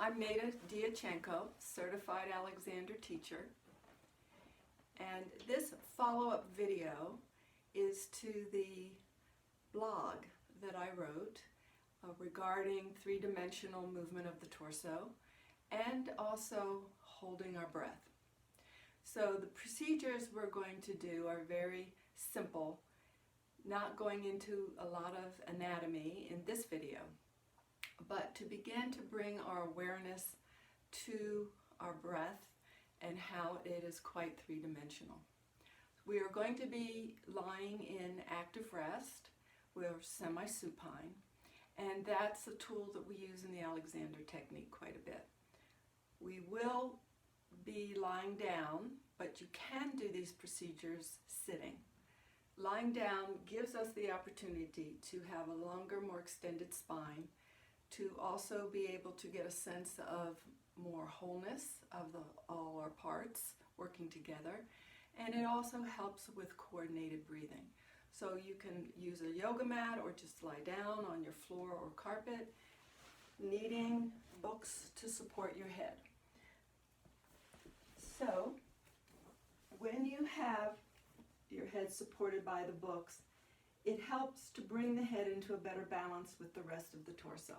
I'm Neda Diachenko, certified Alexander teacher, and this follow-up video is to the blog that I wrote regarding three-dimensional movement of the torso and also holding our breath. So the procedures we're going to do are very simple, not going into a lot of anatomy in this video, but to begin to bring our awareness to our breath and how it is quite three-dimensional. We are going to be lying in active rest. We're semi-supine, and that's a tool that we use in the Alexander technique quite a bit. We will be lying down, but you can do these procedures sitting. Lying down gives us the opportunity to have a longer, more extended spine, to also be able to get a sense of more wholeness of all our parts working together, and it also helps with coordinated breathing. So you can use a yoga mat or just lie down on your floor or carpet, needing books to support your head. So when you have your head supported by the books, it helps to bring the head into a better balance with the rest of the torso.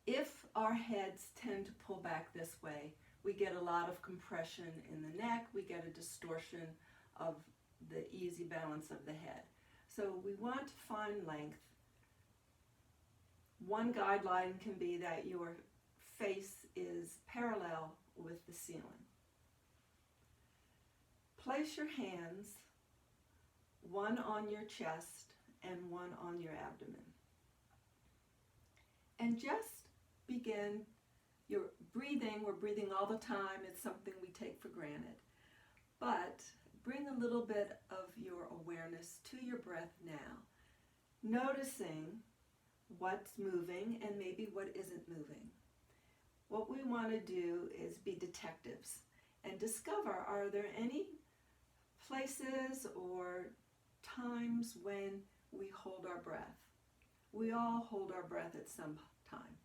If our heads tend to pull back this way, we get a lot of compression in the neck, we get a distortion of the easy balance of the head. So we want to find length. One guideline can be that your face is parallel with the ceiling. Place your hands, one on your chest and one on your abdomen. And just begin your breathing. We're breathing all the time. It's something we take for granted. But bring a little bit of your awareness to your breath now, noticing what's moving and maybe what isn't moving. What we want to do is be detectives and discover, are there any places or times when we hold our breath? We all hold our breath at some time.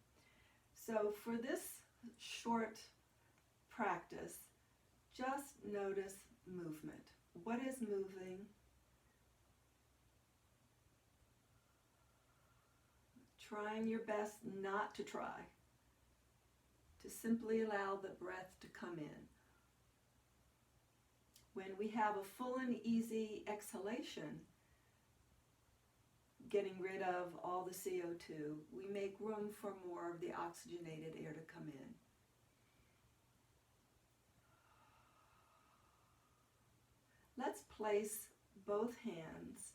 So for this short practice, just notice movement. What is moving? Trying your best not to try, to simply allow the breath to come in. When we have a full and easy exhalation, getting rid of all the CO2, we make room for more of the oxygenated air to come in. Let's place both hands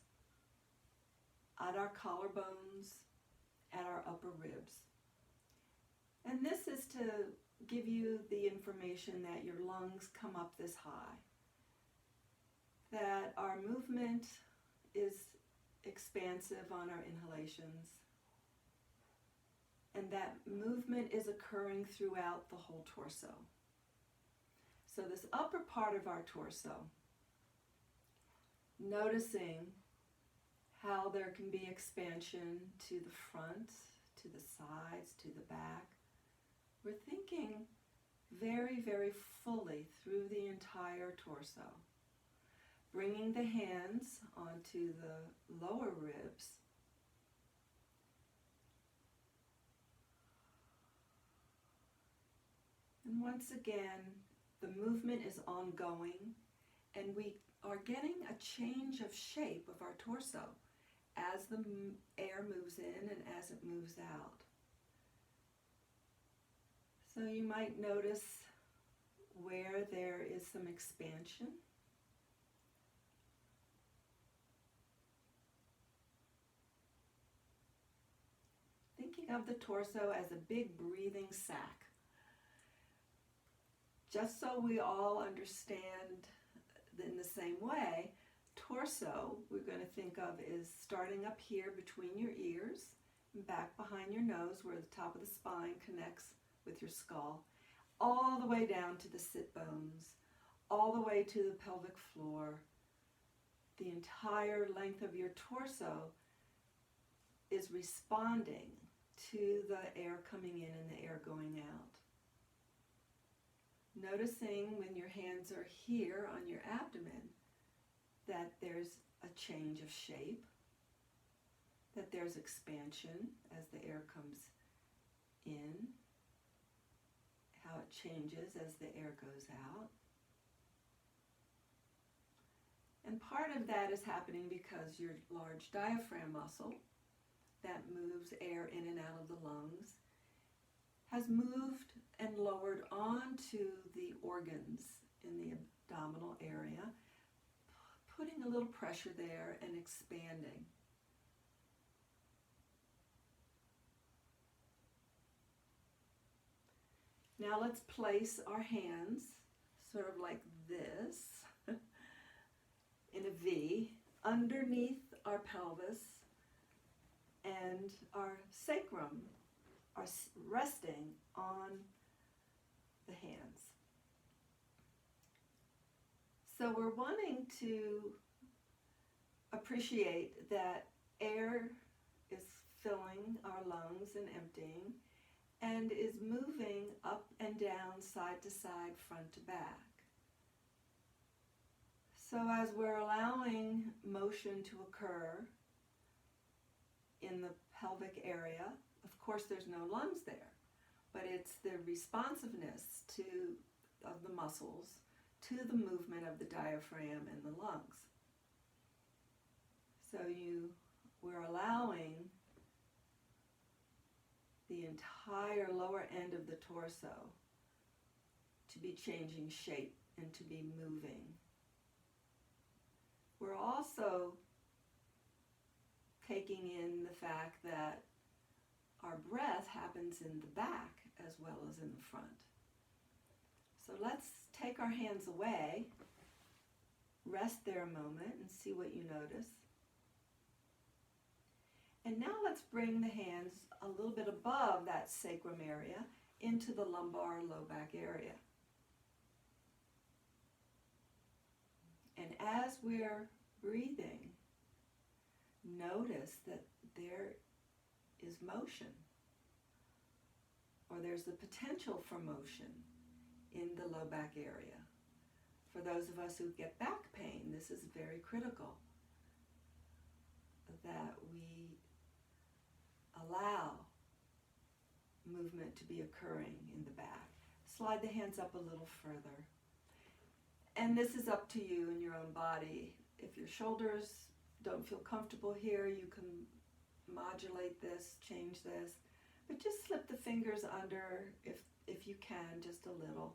at our collarbones, at our upper ribs. And this is to give you the information that your lungs come up this high, that our movement is expansive on our inhalations, and that movement is occurring throughout the whole torso. So this upper part of our torso, noticing how there can be expansion to the front, to the sides, to the back. We're thinking very, very fully through the entire torso. Bringing the hands onto the lower ribs. And once again, the movement is ongoing, and we are getting a change of shape of our torso as the air moves in and as it moves out. So you might notice where there is some expansion. Thinking of the torso as a big breathing sac. Just so we all understand in the same way, torso we're going to think of is starting up here between your ears and back behind your nose where the top of the spine connects with your skull, all the way down to the sit bones, all the way to the pelvic floor. The entire length of your torso is responding to the air coming in and the air going out. Noticing when your hands are here on your abdomen that there's a change of shape, that there's expansion as the air comes in, how it changes as the air goes out. And part of that is happening because your large diaphragm muscle that moves air in and out of the lungs has moved and lowered onto the organs in the abdominal area, putting a little pressure there and expanding. Now let's place our hands sort of like this in a V underneath our pelvis, and our sacrum are resting on the hands. So we're wanting to appreciate that air is filling our lungs and emptying, and is moving up and down, side to side, front to back. So as we're allowing motion to occur in the pelvic area, of course there's no lungs there, but it's the responsiveness of the muscles to the movement of the diaphragm and the lungs. So we're allowing the entire lower end of the torso to be changing shape and to be moving. We're also taking in the fact that our breath happens in the back as well as in the front. So let's take our hands away, rest there a moment and see what you notice. And now let's bring the hands a little bit above that sacrum area into the lumbar low back area. And as we're breathing, notice that there is motion, or there's the potential for motion in the low back area. For those of us who get back pain, this is very critical, that we allow movement to be occurring in the back. Slide the hands up a little further. And this is up to you in your own body. If your shoulders don't feel comfortable here, you can modulate this, change this, but just slip the fingers under if you can, just a little.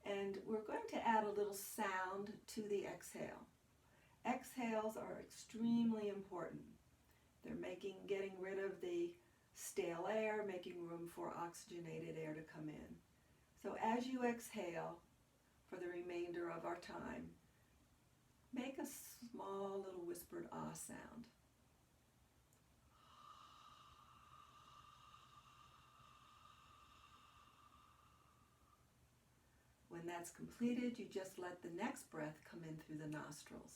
And we're going to add a little sound to the exhale. Exhales are extremely important. They're getting rid of the stale air, making room for oxygenated air to come in. So as you exhale for the remainder of our time, make a small little whispered ah sound. When that's completed, you just let the next breath come in through the nostrils.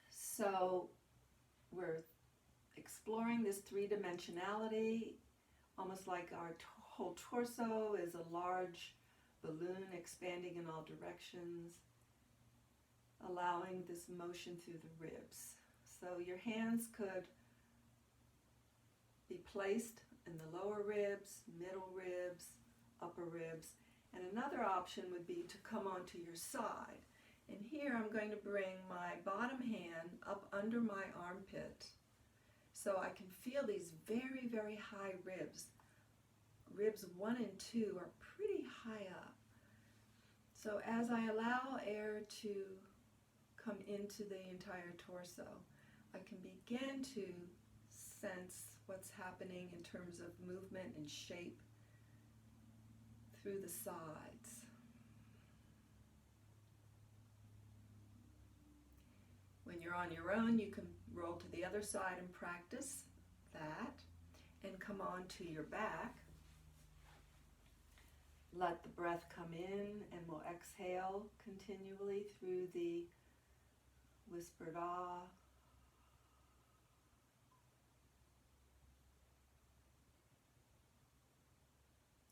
So we're exploring this three-dimensionality, almost like our whole torso is a large balloon expanding in all directions, allowing this motion through the ribs. So your hands could be placed in the lower ribs, middle ribs, upper ribs, and another option would be to come onto your side. And here I'm going to bring my bottom hand up under my armpit so I can feel these very, very high ribs. Ribs 1 and 2 are pretty high up. So as I allow air to come into the entire torso, I can begin to sense what's happening in terms of movement and shape through the sides. When you're on your own, you can roll to the other side and practice that, and come on to your back. Let the breath come in, and we'll exhale continually through the whispered ah.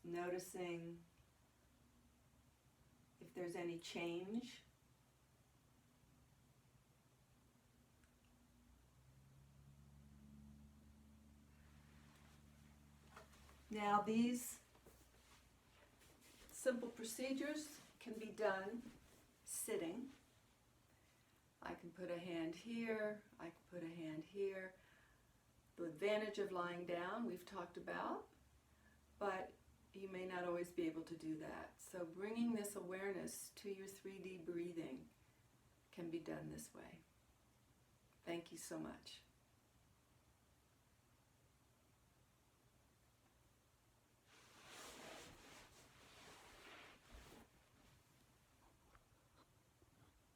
Noticing if there's any change. Now these simple procedures can be done sitting. I can put a hand here, I can put a hand here. The advantage of lying down we've talked about, but you may not always be able to do that. So bringing this awareness to your 3D breathing can be done this way. Thank you so much.